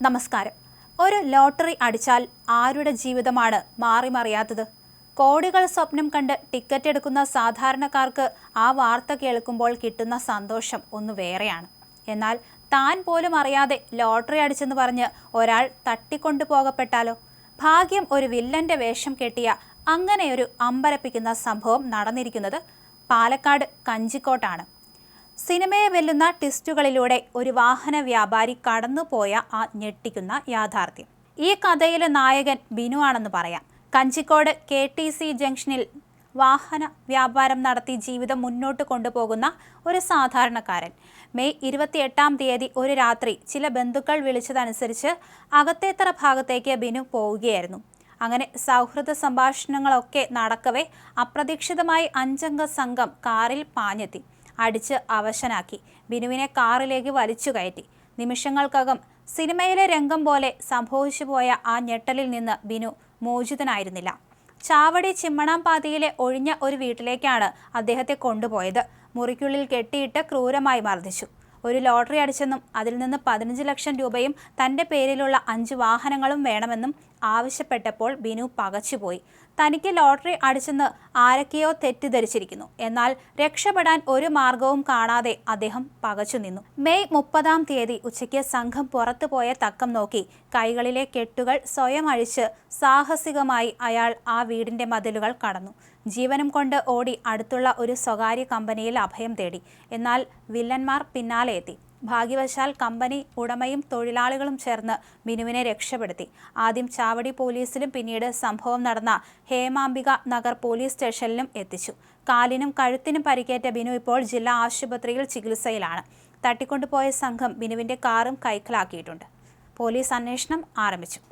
നമസ്കാരം. ഒരു ലോട്ടറി അടിച്ചാൽ ആരുടെ ജീവിതമാണ് മാറിമറിയാത്തത്? കോടികൾ സ്വപ്നം കണ്ട് ടിക്കറ്റ് എടുക്കുന്ന സാധാരണക്കാർക്ക് ആ വാർത്ത കേൾക്കുമ്പോൾ കിട്ടുന്ന സന്തോഷം ഒന്ന് വേറെയാണ്. എന്നാൽ താൻ പോലും അറിയാതെ ലോട്ടറി അടിച്ചെന്ന് പറഞ്ഞ് ഒരാൾ തട്ടിക്കൊണ്ടു പോകപ്പെട്ടാലോ? ഭാഗ്യം ഒരു വില്ലന്റെ വേഷം കെട്ടിയ അങ്ങനെയൊരു അമ്പരപ്പിക്കുന്ന സംഭവം നടന്നിരിക്കുന്നത് പാലക്കാട് കഞ്ചിക്കോട്ടാണ്. സിനിമയെ വെല്ലുന്ന ട്വിസ്റ്റുകളിലൂടെ ഒരു വാഹന വ്യാപാരി കടന്നുപോയ ആ ഞെട്ടിക്കുന്ന യാഥാർത്ഥ്യം. ഈ കഥയിലെ നായകൻ ബിനു ആണെന്ന് പറയാം. കഞ്ചിക്കോട് KTC ജംഗ്ഷനിൽ വാഹന വ്യാപാരം നടത്തി ജീവിതം മുന്നോട്ട് കൊണ്ടുപോകുന്ന ഒരു സാധാരണക്കാരൻ. മെയ് 28-ാം തീയതി ഒരു രാത്രി ചില ബന്ധുക്കൾ വിളിച്ചതനുസരിച്ച് അകത്തേത്തറ ഭാഗത്തേക്ക് ബിനു പോവുകയായിരുന്നു. അങ്ങനെ സൗഹൃദ സംഭാഷണങ്ങളൊക്കെ നടക്കവേ അപ്രതീക്ഷിതമായി 5-അംഗ സംഘം കാറിൽ പാഞ്ഞെത്തി അടിച്ച് അവശനാക്കി. ബിനുവിനെ കാറിലേക്ക് വലിച്ചു കയറ്റി. നിമിഷങ്ങൾക്കകം സിനിമയിലെ രംഗം പോലെ സംഭവിച്ചുപോയ ആ ഞെട്ടലിൽ നിന്ന് ബിനു മോചിതനായിരുന്നില്ല. ചാവടി ചിമ്മണാംപാതിയിലെ ഒഴിഞ്ഞ ഒരു വീട്ടിലേക്കാണ് അദ്ദേഹത്തെ കൊണ്ടുപോയത്. മുറിക്കുള്ളിൽ കെട്ടിയിട്ട് ക്രൂരമായി മർദ്ദിച്ചു. ഒരു ലോട്ടറി അടിച്ചെന്നും അതിൽ നിന്ന് 15 ലക്ഷം രൂപയും തൻ്റെ പേരിലുള്ള 5 വാഹനങ്ങളും വേണമെന്നും ആവശ്യപ്പെട്ടപ്പോൾ ബിനു പകച്ചുപോയി. തനിക്ക് ലോട്ടറി അടിച്ചെന്ന് ആരൊക്കെയോ തെറ്റിദ്ധരിച്ചിരിക്കുന്നു. എന്നാൽ രക്ഷപ്പെടാൻ ഒരു മാർഗവും കാണാതെ അദ്ദേഹം പകച്ചു നിന്നു. മെയ് 30-ാം തീയതി ഉച്ചയ്ക്ക് സംഘം പുറത്തുപോയ തക്കം നോക്കി കൈകളിലെ കെട്ടുകൾ സ്വയം അഴിച്ച് സാഹസികമായി അയാൾ ആ വീടിൻ്റെ മതിലുകൾ കടന്നു. ജീവനും കൊണ്ട് ഓടി അടുത്തുള്ള ഒരു സ്വകാര്യ കമ്പനിയിൽ അഭയം തേടി. എന്നാൽ വില്ലന്മാർ പിന്നാലെ എത്തി. ഭാഗ്യവശാൽ കമ്പനി ഉടമയും തൊഴിലാളികളും ചേർന്ന് ബിനുവിനെ രക്ഷപ്പെടുത്തി. ആദ്യം ചാവടി പോലീസിലും പിന്നീട് സംഭവം നടന്ന ഹേമാംബിക നഗർ പോലീസ് സ്റ്റേഷനിലും എത്തിച്ചു. കാലിനും കഴുത്തിനും പരിക്കേറ്റ ബിനു ഇപ്പോൾ ജില്ലാ ആശുപത്രിയിൽ ചികിത്സയിലാണ്. തട്ടിക്കൊണ്ടുപോയ സംഘം ബിനുവിൻ്റെ കാറും കൈക്കലാക്കിയിട്ടുണ്ട്. പോലീസ് അന്വേഷണം ആരംഭിച്ചു.